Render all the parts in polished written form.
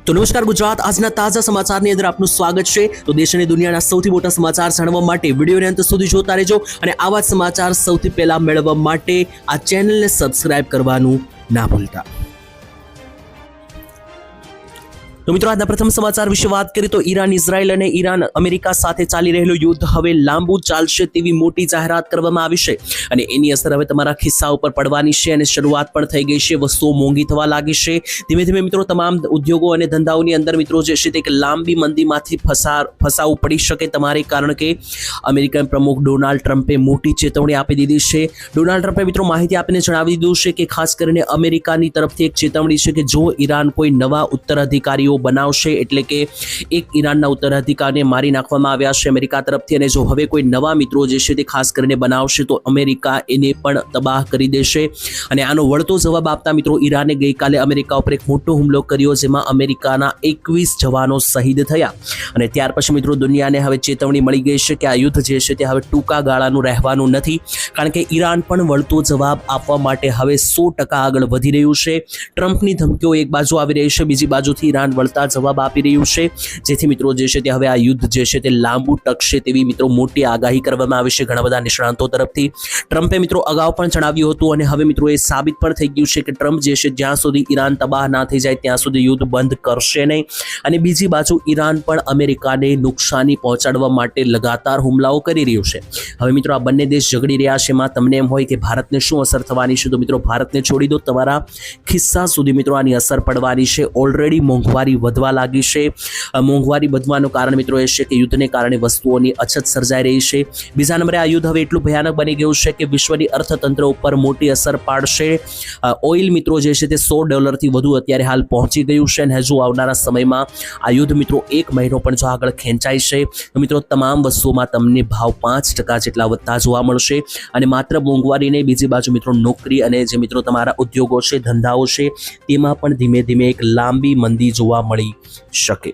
તો નમસ્કાર ગુજરાત, આજના તાજા સમાચારની અંદર આપનું સ્વાગત છે। તો દેશ અને દુનિયાના સૌથી મોટા સમાચાર જાણવા માટે વિડીયોને અંત સુધી જોતા રહેજો અને આવા જ સમાચાર સૌથી પહેલા મેળવવા માટે આ ચેનલને સબસ્ક્રાઇબ કરવાનું ના ભૂલતા। તો મિત્રો, આજના પ્રથમ સમાચાર વિશે વાત કરીએ તો ઈરાન ઇઝરાયલ અને ઈરાન અમેરિકા સાથે ચાલી રહેલું યુદ્ધ હવે લાંબુ ચાલશે તેવી મોટી જાહેરાત કરવામાં આવી છે અને એની અસર હવે તમારા ખિસ્સા ઉપર પડવાની છે અને શરૂઆત પણ થઈ ગઈ છે। વસ્તુઓ મોંઘી થવા લાગી છે ધીમે ધીમે મિત્રો। તમામ ઉદ્યોગો અને ધંધાઓની અંદર મિત્રો જે છે તે એક લાંબી મંદીમાંથી ફસાવું પડી શકે તમારે, કારણ કે અમેરિકન પ્રમુખ ડોનાલ્ડ ટ્રમ્પે મોટી ચેતવણી આપી દીધી છે। ડોનાલ્ડ ટ્રમ્પે મિત્રો માહિતી આપીને જણાવી દીધું છે કે ખાસ કરીને અમેરિકાની તરફથી એક ચેતવણી છે કે જો ઈરાન કોઈ નવા ઉત્તરાધિકારીઓ બનાવશે, એટલે કે એક ઈરાનના ઉત્તરાધિકારીને મારી નાખવામાં આવ્યા છે અમેરિકા તરફથી, અને જો હવે કોઈ નવા મિત્રો જે છે તે ખાસ કરીને બનાવશે તો અમેરિકા એને પણ તબાહ કરી દેશે। અને આનો વળતો જવાબ આપતા મિત્રો ઈરાને ગઈકાલે અમેરિકા ઉપર એક મોટો હુમલો કર્યો, જેમાં અમેરિકાના 21 જવાનો શહીદ થયા। અને ત્યાર પછી મિત્રો દુનિયાને હવે ચેતવણી મળી ગઈ છે કે આ યુદ્ધ જે છે તે હવે ટૂંકા ગાળાનું રહેવાનું નથી, કારણ કે ઈરાન પણ વળતો જવાબ આપવા માટે હવે 100% આગળ વધી રહ્યું છે। ટ્રમ્પની ધમકીઓ એક બાજુ આવી રહી છે, બીજી બાજુથી ઈરાન વળતા જવાબ આપી રહ્યું છે, જેથી મિત્રો જે છે તે હવે આ યુદ્ધ જે છે તે લાંબુ ટકશે તેવી મિત્રો મોટી આગાહી કરવામાં આવી છે ઘણા બધા નિષ્ણાંતો તરફથી। ટ્રમ્પે મિત્રો અગાઉ પણ જણાવ્યું હતું અને હવે મિત્રો એ સાબિત પણ થઈ ગયું છે કે ટ્રમ્પ જે છે જ્યાં સુધી ઈરાન તબાહ ના થઈ જાય ત્યાં સુધી યુદ્ધ બંધ કરશે નહીં। અને બીજી બાજુ ઈરાન પણ અમેરિકાને નુકસાની પહોંચાડવા માટે લગાતાર હુમલાઓ કરી રહ્યું છે। હવે મિત્રો આ બંને દેશ ઝઘડી રહ્યા છે, એમાં તમને એમ હોય કે ભારતને શું અસર થવાની છે, તો મિત્રો ભારતને છોડી દો, તમારા ખિસ્સા સુધી મિત્રો આની અસર પડવાની છે। ઓલરેડી મોંઘવારી વધવા લાગી છે। મોંઘવારી વધવાનું કારણ મિત્રો એ છે કે યુદ્ધને કારણે વસ્તુઓની અછત સર્જાઈ રહી છે। બીજા નંબરે આ યુદ્ધ હવે એટલું ભયાનક બની ગયું છે કે વિશ્વની અર્થતંત્ર ઉપર મોટી અસર પાડશે। ઓઇલ મિત્રો જે છે તે $100 વધુ અત્યારે હાલ પહોંચી ગયું છે અને હજુ આવનારા સમયમાં આ યુદ્ધ મિત્રો 1 મહિનો પણ જો આગળ ખેંચાય છે તો મિત્રો તમામ વસ્તુઓમાં તમને ભાવ 5% જેટલા વધતા જોવા મળશે। અને માત્ર મોંઘવારી નહીં, બીજી બાજુ મિત્રો નોકરી અને જે મિત્રો તમારા ઉદ્યોગો છે, ધંધાઓ છે, તેમાં પણ ધીમે ધીમે એક લાંબી મંદી જોવા મળી શકે।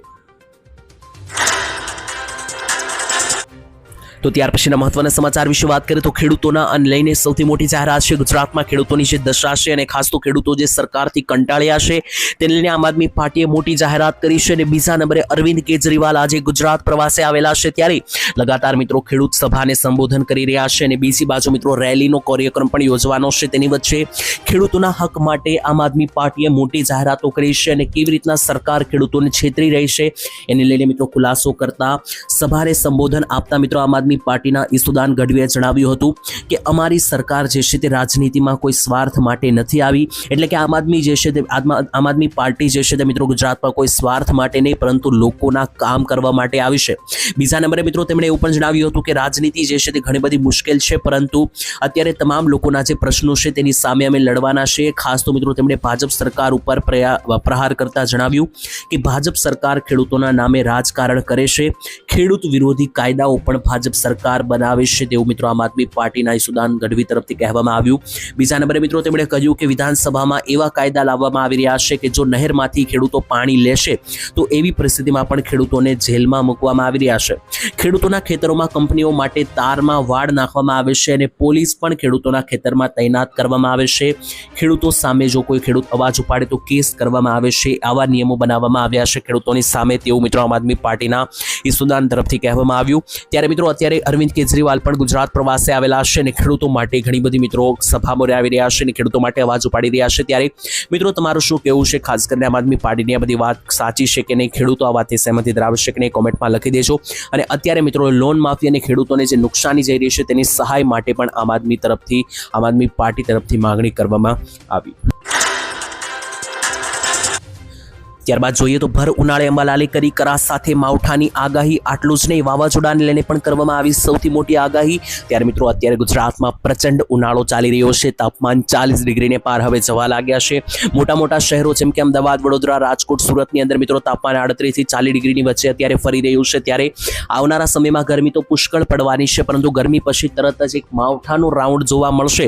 તો ત્યાર પછીના મહત્વના સમાચાર વિશે વાત કરીએ તો ખેડૂતોના અન્ન લઈને સૌથી મોટી જાહેરાત છે। ગુજરાતમાં ખેડૂતોની જે દશા છે અને ખાસ તો ખેડૂતો જે સરકારથી કંટાળ્યા છે તેને લઈને આમ આદમી પાર્ટીએ મોટી જાહેરાત કરી છે। અને બીજા નંબરે અરવિંદ કેજરીવાલ આજે ગુજરાત પ્રવાસે આવેલા છે, ત્યારે લગાતાર મિત્રો ખેડૂત સભાને સંબોધન કરી રહ્યા છે અને બીજી બાજુ મિત્રો રેલીનો કાર્યક્રમ પણ યોજવાનો છે। તેની વચ્ચે ખેડૂતોના હક માટે આમ આદમી પાર્ટીએ મોટી જાહેરાતો કરી છે અને કેવી રીતના સરકાર ખેડૂતોને છેતરી રહી છે એને લઈને મિત્રો ખુલાસો કરતા સભાને સંબોધન આપતા મિત્રો આમ પાર્ટીના ઈસુદાન ગઢવીએ જણાવ્યું હતું કે અમારી સરકાર જે છે તે રાજનીતિમાં કોઈ સ્વાર્થ માટે નથી આવી, એટલે કે આમ આદમી જે છે તે આમ આદમી પાર્ટી જે છે તે મિત્રો ગુજરાતમાં કોઈ સ્વાર્થ માટે નહીં પરંતુ લોકોના કામ કરવા માટે આવી છે। બીજા નંબરે મિત્રો તેમણે એવું પણ જણાવ્યું હતું કે રાજનીતિ જે છે તે ઘણી બધી મુશ્કેલ છે, પરંતુ અત્યારે તમામ લોકોના જે પ્રશ્નો છે તેની સામે અમે લડવાના છે। ખાસ તો મિત્રો તેમણે ભાજપ સરકાર ઉપર પ્રહાર કરતા જણાવ્યું કે ભાજપ સરકાર ખેડૂતોના નામે રાજકારણ કરે છે, ખેડૂત વિરોધી કાયદાઓ પણ ભાજપ સરકાર બનાવે છે તેવું મિત્રો આમ આદમી પાર્ટીના ઈસુદાન ગઢવી તરફથી કહેવામાં આવ્યું। બીજા નંબરે મિત્રો તેમણે કહ્યું કે વિધાનસભામાં એવા કાયદા લાવવામાં આવી રહ્યા છે કે જો નહેરમાંથી ખેડૂતો પાણી લેશે તો એવી પરિસ્થિતિમાં પણ ખેડૂતોને જેલમાં મૂકવામાં આવી રહ્યા છે। ખેડૂતોના ખેતરોમાં કંપનીઓ માટે તારમાં વાડ નાખવામાં આવે છે અને પોલીસ પણ ખેડૂતોના ખેતરમાં તૈનાત કરવામાં આવે છે। ખેડૂતો સામે જો કોઈ ખેડૂત અવાજ ઉપાડે તો કેસ કરવામાં આવે છે, આવા નિયમો બનાવવામાં આવ્યા છે ખેડૂતોની સામે તેવું મિત્રો આમ આદમી પાર્ટીના ઈસુદાન તરફથી કહેવામાં આવ્યું। ત્યારે મિત્રો અત્યારે અરવિંદ કેજરીવાલ પણ ગુજરાત પ્રવાસે આવેલા છે અને ખેડૂતો માટે ઘણી બધી મિત્રો સભામાં આવી રહ્યા છે અને ખેડૂતો માટે અવાજ ઉપાડી રહ્યા છે। ત્યારે મિત્રો તમારું શું કહેવું છે, ખાસ કરીને આમ આદમી પાર્ટીની આ બધી વાત સાચી છે કે નહીં, ખેડૂતો આ વાતથી સહેમતી ધરાવે છે કે નહીં, કોમેન્ટમાં લખી દેજો। અને અત્યારે મિત્રો લોન માફી અને ખેડૂતોને જે નુકસાની જઈ રહી છે તેની સહાય માટે પણ આમ આદમી પાર્ટી તરફથી માંગણી કરવામાં આવી। ત્યારબાદ જોઈએ તો ભર ઉનાળે અંબાલાલે કરી કરા સાથે માવઠાની આગાહી। આટલું જ નહીં, વાવાઝોડાને લઈને પણ કરવામાં આવી સૌથી મોટી આગાહી। ત્યારે મિત્રો અત્યારે ગુજરાતમાં પ્રચંડ ઉનાળો ચાલી રહ્યો છે, તાપમાન 40 ડિગ્રીને પાર હવે જવા લાગ્યા છે। મોટા મોટા શહેરો જેમ કે અમદાવાદ, વડોદરા, રાજકોટ, સુરતની અંદર મિત્રો તાપમાન 38 થી 40 ડિગ્રીની વચ્ચે અત્યારે ફરી રહ્યું છે। ત્યારે આવનારા સમયમાં ગરમી તો પુષ્કળ પડવાની છે, પરંતુ ગરમી પછી તરત જ એક માવઠાનો રાઉન્ડ જોવા મળશે।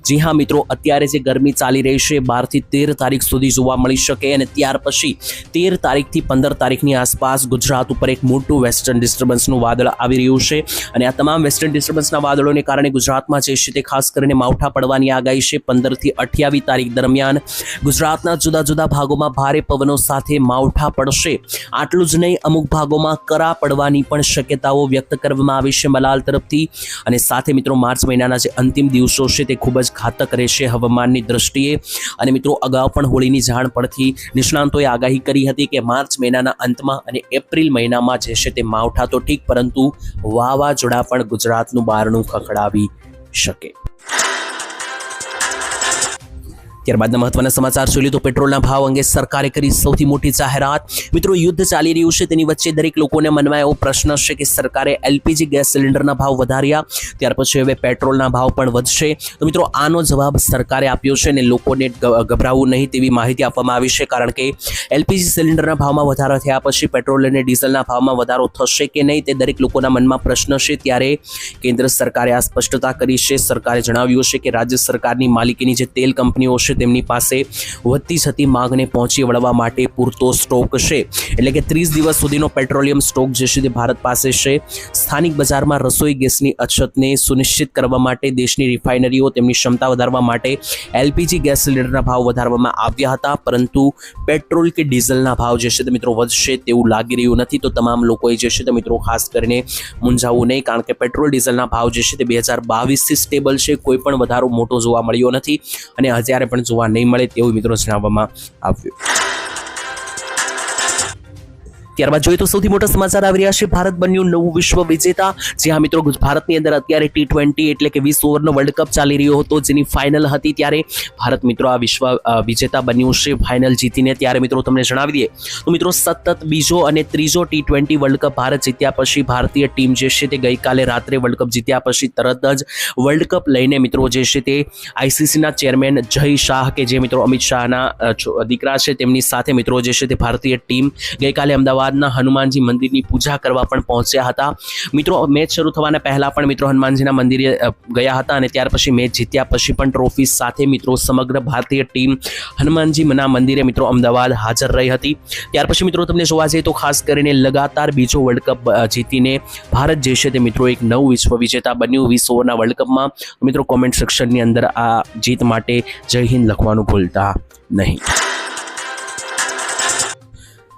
જી હા મિત્રો, અત્યારે જે ગરમી ચાલી રહી છે 12 થી 13 તારીખ સુધી જોવા મળી શકે અને ત્યાર પછી 13 તારીખથી 15 તારીખની આસપાસ ગુજરાત ઉપર એક મોટું વેસ્ટર્ન ડિસ્ટર્બન્સનું વાદળ આવી રહ્યું છે અને આ તમામ વેસ્ટર્ન ડિસ્ટર્બન્સના વાદળોને કારણે ગુજરાતમાં જે છે તે ખાસ કરીને માવઠા પડવાની આગાહી છે. 15 થી 28 તારીખ દરમિયાન ગુજરાતના જુદા જુદા ભાગોમાં ભારે પવનો સાથે માવઠા પડશે. આટલું જ નહીં, અમુક ભાગોમાં કરા પડવાની પણ શક્યતાઓ વ્યક્ત કરવામાં આવી છે મલાલ તરફથી. અને સાથે મિત્રો માર્ચ મહિનાના જે અંતિમ દિવસો છે તે ખૂબ જ ઘાતક રહેશે હવામાનની દ્રષ્ટિએ. અને મિત્રો અગાઉ પણ હોળીની જાણ પડથી નિષ્ણાંતોએ આગાહી કરી હતી કે માર્ચ મહિનાના અંતમાં અને એપ્રિલ મહિનામાં જે છે તે માવઠા તો ઠીક, પરંતુ વાવાઝોડા પણ ગુજરાતનું બારણું ખખડાવી શકે. ત્યારબાદના મહત્વના સમાચાર જોઈએ તો પેટ્રોલના ભાવ અંગે સરકારે કરી સૌથી મોટી જાહેરાત. મિત્રો યુદ્ધ ચાલી રહ્યું છે તેની વચ્ચે દરેક લોકોને મનમાં એવો પ્રશ્ન છે કે સરકારે એલપીજી ગેસ સિલિન્ડરના ભાવ વધાર્યા, ત્યાર પછી હવે પેટ્રોલના ભાવ પણ વધશે. તો મિત્રો આનો જવાબ સરકારે આપ્યો છે અને લોકોને ગભરાવું નહીં તેવી માહિતી આપવામાં આવી છે, કારણ કે એલપીજી સિલિન્ડરના ભાવમાં વધારો થયા પછી પેટ્રોલ અને ડીઝલના ભાવમાં વધારો થશે કે નહીં તે દરેક લોકોના મનમાં પ્રશ્ન છે. ત્યારે કેન્દ્ર સરકારે આ સ્પષ્ટતા કરી છે. સરકારે જણાવ્યું છે કે રાજ્ય સરકારની માલિકીની જે તેલ કંપનીઓ છે તેમની પાસે વધતી જતી માંગને પહોંચી વળવા માટે પૂરતો સ્ટોક છે. એટલે કે 30 દિવસ સુધીનો પેટ્રોલિયમ સ્ટોક જે છે તે ભારત પાસે છે. સ્થાનિક બજારમાં રસોઈ ગેસની અછતને સુનિશ્ચિત કરવા માટે દેશની રિફાઇનરીઓ તેમની ક્ષમતા વધારવા માટે એલપીજી ગેસ સિલિન્ડરના ભાવ વધારવામાં આવ્યા હતા, પરંતુ પેટ્રોલ કે ડીઝલના ભાવ જે છે તે મિત્રો વધશે તેવું લાગી રહ્યું નથી. તો તમામ લોકોએ જે છે તે મિત્રો ખાસ કરીને મૂંઝાવું નહીં, કારણ કે પેટ્રોલ ડીઝલના ભાવ જે છે તે 2022થી સ્ટેબલ છે. કોઈ પણ વધારો મોટો જોવા મળ્યો નથી અને અત્યારે પણ જોવા નહીં મળે તેવું મિત્રો જણાવવામાં આવ્યું. ત્યારબાદ જોઈએ તો સૌથી મોટા સમાચાર આવી રહ્યા છે. ભારત બન્યું નવું વિશ્વ વિજેતા. જ્યાં મિત્રો ભારતની અંદર અત્યારે T20 એટલે કે 20 ઓવરનો વર્લ્ડ કપ ચાલી રહ્યો હતો, જેની ફાઇનલ હતી. ત્યારે ભારત મિત્રો આ વિશ્વ વિજેતા બન્યું છે ફાઇનલ જીતીને. ત્યારે મિત્રો તમને જણાવી દઈએ તો મિત્રો સતત બીજો અને ત્રીજો T20 વર્લ્ડ કપ ભારત જીત્યા પછી ભારતીય ટીમ જે છે તે ગઈકાલે રાત્રે વર્લ્ડ કપ જીત્યા પછી તરત જ વર્લ્ડ કપ લઈને મિત્રો જે છે તે આઈસીસીના ચેરમેન જય શાહ કે જે મિત્રો અમિત શાહના દીકરા છે તેમની સાથે મિત્રો જે છે તે ભારતીય ટીમ ગઈકાલે અમદાવાદ હનુમાનજી મંદિરની પૂજા કરવા પણ પહોંચ્યા હતા. મિત્રો મેચ શરૂ થવાના પહેલા પણ મિત્રો હનુમાનજીના મંદિરે ગયા હતા અને ત્યાર પછી મેચ જીત્યા પછી પણ ટ્રોફી સાથે મિત્રો સમગ્ર ભારતીય ટીમ હનુમાનજીના મંદિરે મિત્રો અમદાવાદ હાજર રહી હતી. ત્યાર પછી મિત્રો તમને જોવા જઈએ તો ખાસ કરીને લગાતાર બીજો વર્લ્ડ કપ જીતીને ભારત જે છે તે મિત્રો એક નવું વિશ્વ વિજેતા બન્યું 20 ઓવરના વર્લ્ડ કપમાં. મિત્રો કોમેન્ટ સેક્શનની અંદર આ જીત માટે જય હિન્દ લખવાનું ભૂલતા નહીં.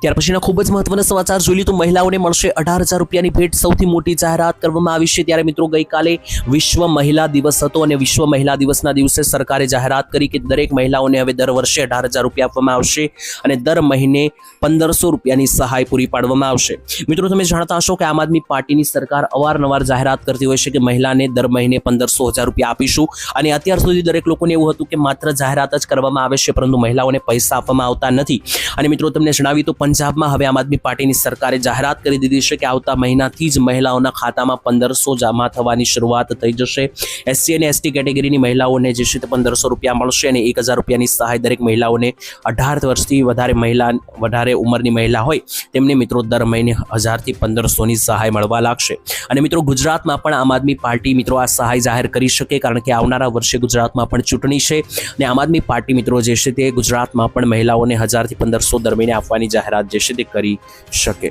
ત્યાર પછીના ખૂબ જ મહત્વના સમાચાર જોઈએ તો મહિલાઓને મળશે 18,000 રૂપિયાની ભેટ. સૌથી મોટી જાહેરાત કરવામાં આવી છે. ત્યારે મિત્રો ગઈકાલે વિશ્વ મહિલા દિવસ હતો અને વિશ્વ મહિલા દિવસના દિવસે સરકારે જાહેરાત કરી કે દરેક મહિલાઓને હવે દર વર્ષે 18,000 રૂપિયા આપવામાં આવશે અને દર મહિને 1,500 રૂપિયાની સહાય પૂરી પાડવામાં આવશે. મિત્રો તમે જાણતા હશો કે આમ આદમી પાર્ટીની સરકાર અવારનવાર જાહેરાત કરતી હોય છે કે મહિલાને દર મહિને 1,500,000 રૂપિયા આપીશું, અને અત્યાર સુધી દરેક લોકોને એવું હતું કે માત્ર જાહેરાત જ કરવામાં આવે છે પરંતુ મહિલાઓને પૈસા આપવામાં આવતા નથી. અને મિત્રો તમને જણાવી તો પંજાબમાં હવે આમ આદમી પાર્ટીની સરકારે જાહેરાત કરી દીધી છે કે આવતા મહિનાથી જ મહિલાઓના ખાતામાં 1,500 જમા થવાની શરૂઆત થઈ જશે. એસસી અને એસટી કેટેગરીની મહિલાઓને જે છે તે 1,500 રૂપિયા મળશે અને 1,000 રૂપિયાની સહાય દરેક મહિલાઓને 18 વર્ષથી વધારે ઉંમરની મહિલા હોય તેમને મિત્રો દર મહિને 1,000 થી 1,500ની સહાય મળવા લાગશે. અને મિત્રો ગુજરાતમાં પણ આમ આદમી પાર્ટી મિત્રો આ સહાય જાહેર કરી શકે, કારણ કે આવનારા વર્ષે ગુજરાતમાં પણ ચૂંટણી છે અને આમ આદમી પાર્ટી મિત્રો જે છે તે ગુજરાતમાં પણ મહિલાઓને 1,000 થી 1,500 દર મહિને આપવાની જાહેરાત જે છે તે કરી શકે.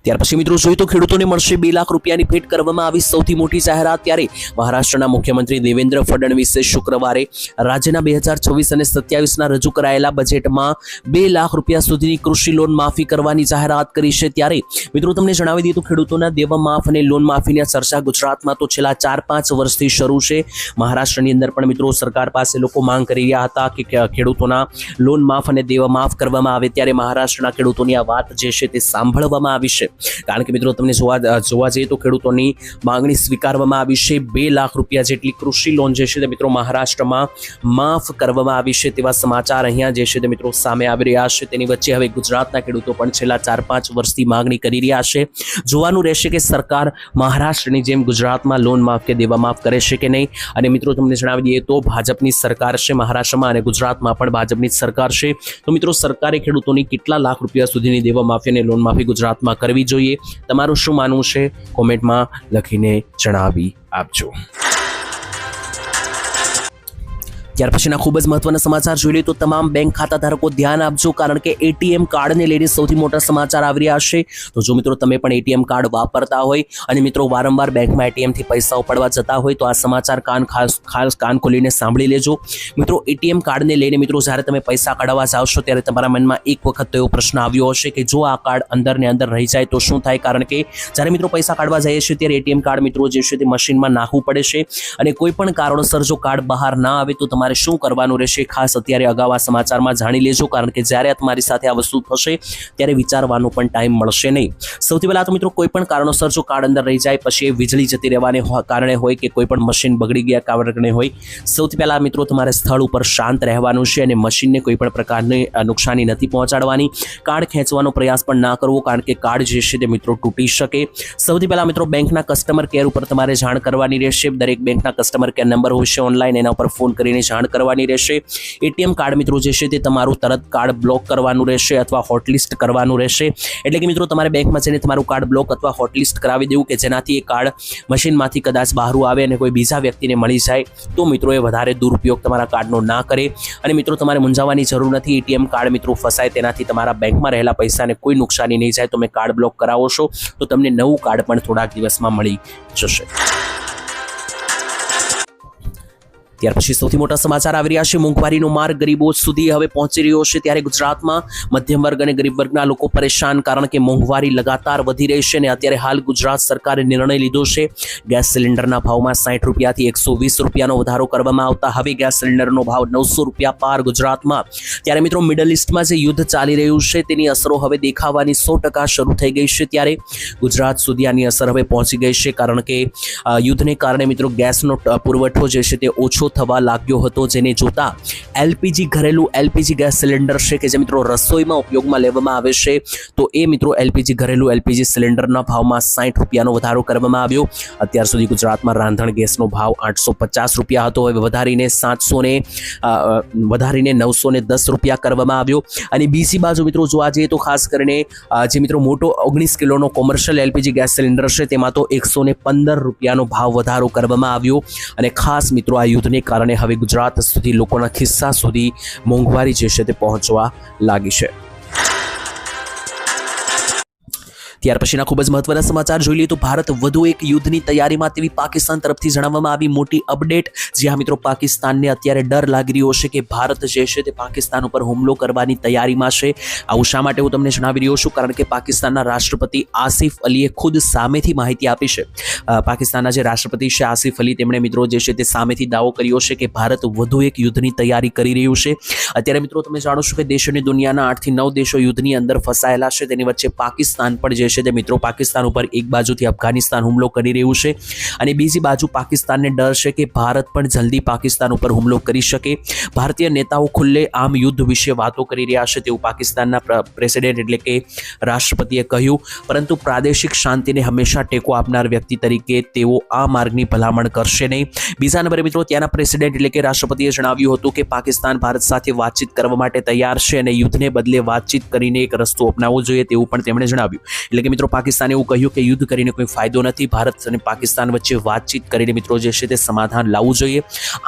ત્યાર પછી મિત્રો જોઈએ તો ખેડૂતોને મળશે 2 લાખ રૂપિયાની ભેટ કરવામાં આવી. સૌથી મોટી જાહેરાત. ત્યારે મહારાષ્ટ્રના મુખ્યમંત્રી દેવેન્દ્ર ફડણવીસે શુક્રવારે રાજ્યના 2024 અને 27ના રજૂ કરાયેલા બજેટમાં 2 લાખ રૂપિયા સુધીની કૃષિ લોન માફી કરવાની જાહેરાત કરી છે. ત્યારે મિત્રો તમને જણાવી દઈએ તો ખેડૂતોના દેવા માફ અને લોન માફીની ચર્ચા ગુજરાતમાં તો છેલ્લા 4-5 વર્ષથી શરૂ છે. મહારાષ્ટ્રની અંદર પણ મિત્રો સરકાર પાસે લોકો માંગ કરી રહ્યા હતા કે ખેડૂતોના લોન માફ અને દેવા માફ કરવામાં આવે. ત્યારે મહારાષ્ટ્રના ખેડૂતોની આ વાત જે છે તે સાંભળવામાં આવી છે, કારણ કે મિત્રો તમને જોવા જઈએ તો ખેડૂતોની માંગણી સ્વીકારવામાં આવી છે. 2 લાખ રૂપિયા જેટલી કૃષિ લોન જે છે તે મિત્રો મહારાષ્ટ્રમાં માફ કરવામાં આવી છે તેવા સમાચાર અહીંયા જે છે તે મિત્રો સામે આવી રહ્યા છે. તેની વચ્ચે હવે ગુજરાતના ખેડૂતો પણ છેલ્લા 4-5 વર્ષથી માંગણી કરી રહ્યા છે. જોવાનું રહેશે કે સરકાર મહારાષ્ટ્રની જેમ ગુજરાતમાં લોન માફ કે દેવા માફ કરે છે કે નહીં. અને મિત્રો તમને જણાવી દઈએ તો ભાજપની સરકાર છે મહારાષ્ટ્રમાં અને ગુજરાતમાં પણ ભાજપની સરકાર છે. તો મિત્રો સરકારે ખેડૂતોની કેટલા લાખ રૂપિયા સુધીની દેવા માફી અને લોન માફી ગુજરાતમાં કરવી જોઈએ, તમારું શું માનવું છે કોમેન્ટમાં લખીને જણાવી આપજો. ત્યાર પછીના ખૂબ જ મહત્વના સમાચાર જોઈ લઈએ તો તમામ બેંક ખાતા ધારકો ધ્યાન આપજો, કારણ કે એટીએમ કાર્ડને લઈને સૌથી મોટા સમાચાર આવી રહ્યા છે. તો જો મિત્રો તમે પણ એટીએમ કાર્ડ વાપરતા હોય અને મિત્રો વારંવાર બેંકમાં એટીએમથી પૈસા ઉપાડવા જતા હોય તો આ સમાચાર ખાસ કાન ખોલીને સાંભળી લેજો. મિત્રો એટીએમ કાર્ડને લઈને મિત્રો જ્યારે તમે પૈસા કાઢવા જાવશો ત્યારે તમારા મનમાં એક વખત તો એવો પ્રશ્ન આવ્યો હશે કે જો આ કાર્ડ અંદર ને અંદર રહી જાય તો શું થાય, કારણ કે જ્યારે મિત્રો પૈસા કાઢવા જઈએ છીએ ત્યારે એટીએમ કાર્ડ મિત્રો જે છે તે મશીનમાં નાખવું પડે છે અને કોઈ પણ કારણોસર જો કાર્ડ બહાર ના આવે તો તમારે શું કરવાનું રહેશે, ખાસ અત્યારે અગાઉ આ સમાચારમાં જાણી લેજો, કારણ કે જ્યારે તમારી સાથે આ વસ્તુ થશે ત્યારે વિચારવાનો પણ ટાઈમ મળશે નહીં. સૌથી પહેલા તો મિત્રો કોઈ પણ કારણોસર જો કાર્ડ અંદર રહી જાય, પછી વીજળી જતી રહેવાને કારણે હોય કે કોઈ પણ મશીન બગડી ગયા કારણે હોય, સૌથી પહેલા મિત્રો તમારે સ્થળ ઉપર શાંત રહેવાનું છે અને મશીનને કોઈ પણ પ્રકારની નુકસાની નથી પહોંચાડવાની. કાર્ડ ખેંચવાનો પ્રયાસ પણ ના કરવો, કારણ કે કાર્ડ જે છે તે મિત્રો તૂટી શકે. સૌથી પહેલા મિત્રો બેંકના કસ્ટમર કેર ઉપર તમારે જાણ કરવાની રહેશે. દરેક બેંકના કસ્ટમર કેર નંબર હોય છે ઓનલાઈન, એના ઉપર ફોન કરીને જાણ કરવાની રહેશે. એટીએમ કાર્ડ મિત્રો જે છે તે તમારું તરત કાર્ડ બ્લોક કરવાનું રહેશે અથવા હોટલિસ્ટ કરવાનું રહેશે. એટલે કે મિત્રો તમારે બેંકમાં જઈને તમારું કાર્ડ બ્લોક અથવા હોટલિસ્ટ કરાવી દેવું કે જેનાથી એ કાર્ડ મશીનમાંથી કદાચ બહાર આવે અને કોઈ બીજા વ્યક્તિને મળી જાય તો મિત્રો એ વધારે દુરુપયોગ તમારા કાર્ડનો ના કરે. અને મિત્રો તમારે મૂંઝાવાની જરૂર નથી. એટીએમ કાર્ડ મિત્રો ફસાય તેનાથી તમારા બેંકમાં રહેલા પૈસાને કોઈ નુકસાની નહીં જાય. તમે કાર્ડ બ્લોક કરાવો છો તો તમને નવું કાર્ડ પણ થોડાક દિવસમાં મળી જશે. ત્યાર પછી સૌથી મોટા સમાચાર આવી રહ્યા છે. મોંઘવારીનો માર ગરીબો સુધી હવે પહોંચી રહ્યો છે, ત્યારે ગુજરાતમાં મધ્યમ વર્ગ અને ગરીબ વર્ગના લોકો પરેશાન, કારણ કે મોંઘવારી લગાતાર વધી રહી છે અને અત્યારે હાલ ગુજરાત સરકારે નિર્ણય લીધો છે ગેસ સિલિન્ડરના ભાવમાં 60 રૂપિયાથી 120 રૂપિયાનો વધારો કરવામાં આવતા હવે ગેસ સિલિન્ડરનો ભાવ 900 રૂપિયા પાર ગુજરાતમાં. ત્યારે મિત્રો મિડલ ઇસ્ટમાં જે યુદ્ધ ચાલી રહ્યું છે તેની અસરો હવે દેખાવાની 100% શરૂ થઈ ગઈ છે, ત્યારે ગુજરાત સુધી આની અસર હવે પહોંચી ગઈ છે, કારણ કે યુદ્ધને કારણે મિત્રો ગેસનો પુરવઠો જે છે તે ઓછો થવા લાગ્યો હતો, જેને જોતા એલપીજી ઘરેલું એલપીજી ગેસ સિલિન્ડર છે કે જે મિત્રો રસોઈમાં ઉપયોગમાં લેવામાં આવે છે, તો એ મિત્રો એલપીજી ઘરેલું એલપીજી સિલિન્ડરના ભાવમાં 60 રૂપિયાનો વધારો કરવામાં આવ્યો. અત્યાર સુધી ગુજરાતમાં રાંધણ ગેસનો ભાવ 850 રૂપિયા હતો, હવે વધારીને 910 રૂપિયા કરવામાં આવ્યો. અને બીજી બાજુ મિત્રો જોવા જઈએ તો ખાસ કરીને જે મિત્રો મોટો 19 કિલોનો કોમર્શિયલ એલપીજી ગેસ સિલિન્ડર છે તેમાં તો 115 રૂપિયાનો ભાવ વધારો કરવામાં આવ્યો. અને ખાસ મિત્રો આ યુદ્ધને કારણે હવે ગુજરાત સુધી લોકોના ખિસ્સા સુધી મોંઘવારી જે છે તે પહોંચવા લાગી છે. ત્યાર પછીના ખૂબ જ મહત્વના સમાચાર જોઈ લઈએ તો ભારત વધુ એક યુદ્ધની તૈયારીમાં તેવી પાકિસ્તાન તરફથી જણાવવામાં આવી મોટી અપડેટ. જ્યાં મિત્રો પાકિસ્તાનને અત્યારે ડર લાગી રહ્યો છે કે ભારત જે છે તે પાકિસ્તાન ઉપર હુમલો કરવાની તૈયારીમાં છે. આવું શા માટે હું તમને જણાવી રહ્યો છું, કારણ કે પાકિસ્તાનના રાષ્ટ્રપતિ આસિફ અલીએ ખુદ સામેથી માહિતી આપી છે. પાકિસ્તાનના જે રાષ્ટ્રપતિ છે આસિફ અલી, તેમણે મિત્રો જે છે તે સામેથી દાવો કર્યો છે કે ભારત વધુ એક યુદ્ધની તૈયારી કરી રહ્યું છે. અત્યારે મિત્રો તમે જાણો છો કે દેશ અને દુનિયાના 8 થી 9 દેશો યુદ્ધની અંદર ફસાયેલા છે, તેની વચ્ચે પાકિસ્તાન પણ જે છે તે મિત્રો પાકિસ્તાન ઉપર એક બાજુથી અફઘાનિસ્તાન હુમલો કરી રહ્યું છે અને બીજી બાજુ પાકિસ્તાનને ડર છે કે ભારત પણ જલ્દી પાકિસ્તાન ઉપર હુમલો કરી શકે. ભારતીય નેતાઓ ખુલ્લે આમ યુદ્ધ વિશે વાતો કરી રહ્યા છે તેવું પાકિસ્તાનના પ્રેસિડેન્ટ એટલે કે રાષ્ટ્રપતિએ કહ્યું, પરંતુ પ્રાદેશિક શાંતિને હંમેશા ટેકો આપનાર વ્યક્તિ તરીકે તેઓ આ માર્ગની ભલામણ કરશે નહીં. બીજા નંબરે મિત્રો ત્યાંના પ્રેસિડેન્ટ એટલે કે રાષ્ટ્રપતિએ જણાવ્યું હતું કે પાકિસ્તાન ભારત સાથે વાતચીત કરવા માટે તૈયાર છે અને યુદ્ધને બદલે વાતચીત કરીને એક રસ્તો અપનાવવો જોઈએ તેવું પણ તેમણે જણાવ્યું. એટલે કે મિત્રો પાકિસ્તાને એવું કહ્યું કે યુદ્ધ કરીને કોઈ ફાયદો નથી, ભારત અને પાકિસ્તાન વચ્ચે વાતચીત કરીને મિત્રો જે છે તે સમાધાન લાવવું જોઈએ.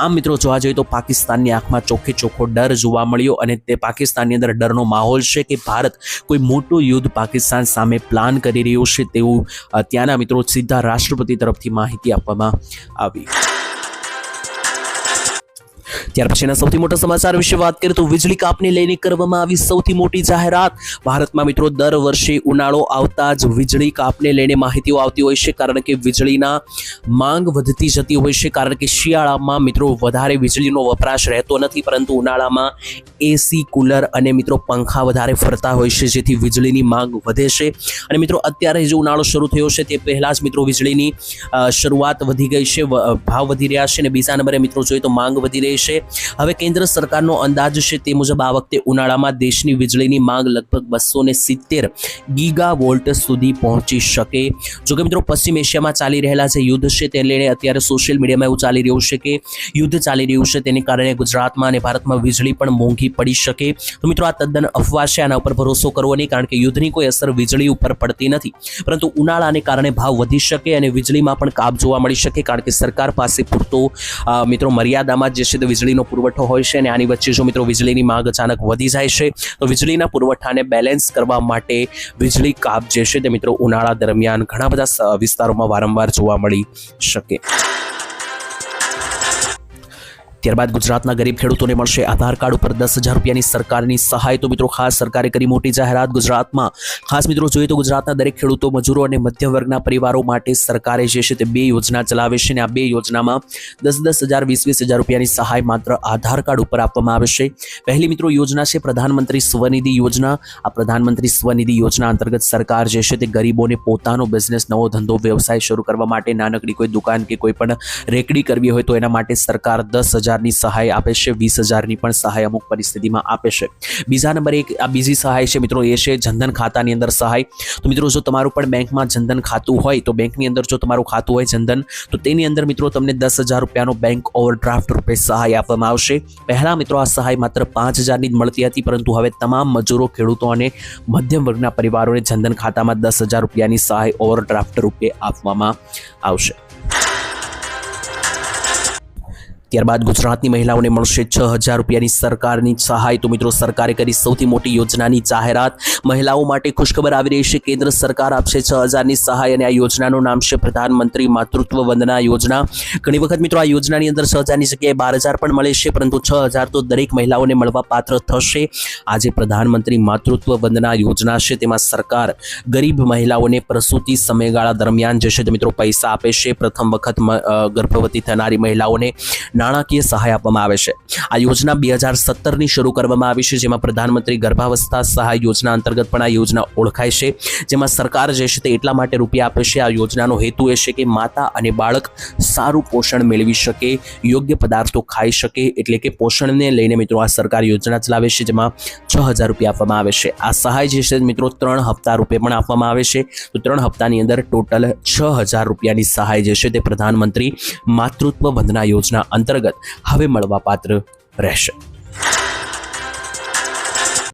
આમ મિત્રો જોવા જોઈએ તો પાકિસ્તાનની આંખમાં ચોખ્ખે ચોખ્ખો ડર જોવા મળ્યો અને તે પાકિસ્તાનની અંદર ડરનો માહોલ છે કે ભારત કોઈ મોટું યુદ્ધ પાકિસ્તાન સામે પ્લાન કરી રહ્યું છે તેવું ત્યાંના મિત્રો સીધા રાષ્ટ્રપતિ તરફથી માહિતી આપવામાં આવી. ત્યાર પછીના સૌથી મોટા સમાચાર વિશે વાત કરીએ તો વીજળી કાપને લઈને કરવામાં આવી સૌથી મોટી જાહેરાત. ભારતમાં મિત્રો દર વર્ષે ઉનાળો આવતા જ વીજળી કાપને લઈને માહિતીઓ આવતી હોય છે, કારણ કે વીજળીના માંગ વધતી જતી હોય છે, કારણ કે શિયાળામાં મિત્રો વધારે વીજળીનો વપરાશ રહેતો નથી, પરંતુ ઉનાળામાં એસી કુલર અને મિત્રો પંખા વધારે ફરતા હોય છે, જેથી વીજળીની માંગ વધે છે. અને મિત્રો અત્યારે જે ઉનાળો શરૂ થયો છે તે પહેલા જ મિત્રો વીજળીની શરૂઆત વધી ગઈ છે, ભાવ વધી રહ્યા છે અને બીજા નંબરે મિત્રો જોઈએ તો માંગ વધી રહી છે. હવે કેન્દ્ર સરકારનો અંદાજ છે તે મુજબ આ વખતે ઉનાળામાં દેશની વીજળીની માંગ લગભગ 270 ગીગાવોલ્ટ સુધી પહોંચી શકે. જોકે મિત્રો પશ્ચિમ એશિયામાં ચાલી રહેલા જે યુદ્ધ છે તેને લઈને અત્યારે સોશિયલ મીડિયામાં એવું ચાલી રહ્યું છે કે યુદ્ધ ચાલી રહ્યું છે તેને કારણે ગુજરાતમાં અને ભારતમાં વીજળી પણ મોંઘી પડી શકે. તો મિત્રો આ તદ્દન અફવા છે, આના ઉપર ભરોસો કરવો નહીં, કારણ કે યુદ્ધની કોઈ અસર વીજળી ઉપર પડતી નથી, પરંતુ ઉનાળાને કારણે ભાવ વધી શકે અને વીજળીમાં પણ કાપ જોવા મળી શકે, કારણ કે સરકાર પાસે પૂરતો મિત્રો મર્યાદામાં જે છે તે વીજળીનો પુરવઠો હોય છે અને આની વચ્ચે જો મિત્રો વીજળીની માંગ અચાનક વધી જાય છે તો વીજળીના પુરવઠાને બેલેન્સ કરવા માટે વીજળી કાપ જે છે તે મિત્રો ઉનાળા દરમિયાન ઘણા બધા વિસ્તારોમાં વારંવાર જોવા મળી શકે. ત્યારબાદ ગુજરાતના ગરીબ ખેડૂતોને મળશે આધાર કાર્ડ ઉપર 10,000 રૂપિયાની સરકારની સહાય. તો મિત્રો ખાસ સરકારે કરી મોટી જાહેરાત. ગુજરાતમાં ખાસ મિત્રો જોઈએ તો ગુજરાતના દરેક ખેડૂતો, મજૂરો અને મધ્યમ વર્ગના પરિવારો માટે સરકારે જે છે તે 2 યોજના ચલાવે છે અને આ 2 યોજનામાં 10,000, 20,000 રૂપિયાની સહાય માત્ર આધાર કાર્ડ ઉપર આપવામાં આવે છે. પહેલી મિત્રો યોજના છે પ્રધાનમંત્રી સ્વનિધિ યોજના. આ પ્રધાનમંત્રી સ્વનિધિ યોજના અંતર્ગત સરકાર જે છે તે ગરીબોને પોતાનો બિઝનેસ, નવો ધંધો, વ્યવસાય શરૂ કરવા માટે, નાનકડી કોઈ દુકાન કે કોઈ પણ રેકડી કરવી હોય તો એના માટે સરકાર 10,000 ની સહાય આપે છે. 20,000 ની પણ સહાય અમુક પરિસ્થિતિમાં આપે છે. બીજા નંબરે આ બીજી સહાય છે મિત્રો એ છે જનધન ખાતાની અંદર સહાય. તો મિત્રો જો તમારું પણ બેંકમાં જનધન ખાતું હોય તો બેંકની અંદર જો તમારું ખાતું હોય જનધન તો તેની અંદર મિત્રો તમને 10,000 રૂપિયાનો બેંક ઓવરડ્રાફ્ટ રૂપે સહાય આપવામાં આવશે. પહેલા મિત્રો આ સહાય માત્ર 5,000 ની જ મળતી હતી, પરંતુ હવે તમામ મજૂરો, ખેડૂતો અને મધ્યમ વર્ગના પરિવારોને જનધન ખાતામાં 10,000 રૂપિયાની સહાય ઓવરડ્રાફ્ટ રૂપે આપવામાં આવશે. ત્યારબાદ ગુજરાતની મહિલાઓને મળશે 6,000 રૂપિયાની સરકારની સહાય. તો મિત્રો સરકારે કરી સૌથી મોટી યોજનાની જાહેરાત. મહિલાઓ માટે ખુશખબર આવી રહી છે. કેન્દ્ર સરકાર આપશે 6,000 ની સહાય અને આ યોજનાનું નામ છે પ્રધાનમંત્રી માતૃત્વ વંદના યોજના. ઘણી વખત મિત્રો આ યોજનાની અંદર 6,000 ની જગ્યાએ 12,000 પણ મળે છે, પરંતુ 6,000 તો દરેક મહિલાઓને મળવા પાત્ર થશે. આજે પ્રધાનમંત્રી માતૃત્વ વંદના યોજના છે તેમાં સરકાર ગરીબ મહિલાઓને પ્રસૂતિ સમયગાળા દરમિયાન જે છે તે મિત્રો પૈસા આપે છે. પ્રથમ વખત ગર્ભવતી થનારી મહિલાઓને નાણાકીય સહાય આપવામાં આવે છે. આ યોજના 2017 ની શરૂ કરવામાં આવી છે, જેમાં પ્રધાનમંત્રી ગર્ભાવસ્થા સહાય યોજના અંતર્ગત પણ આ યોજના ઓળખાય છે, જેમાં સરકાર જે છે તે એટલા માટે રૂપિયા આપે છે. આ યોજનાનો હેતુ એ છે કે માતા અને બાળક સારું પોષણ મેળવી શકે, યોગ્ય પદાર્થો ખાઈ શકે, એટલે કે પોષણને લઈને મિત્રો આ સરકાર યોજના ચલાવે છે, જેમાં 6,000 રૂપિયા આપવામાં આવે છે. આ સહાય જે છે મિત્રો 3 હપ્તા રૂપે પણ આપવામાં આવે છે. તો 3 હપ્તાની અંદર ટોટલ 6,000 રૂપિયાની સહાય જે છે તે પ્રધાનમંત્રી માતૃત્વ વંદના યોજના અંતર્ગત હવે મળવા પાત્ર રહેશે.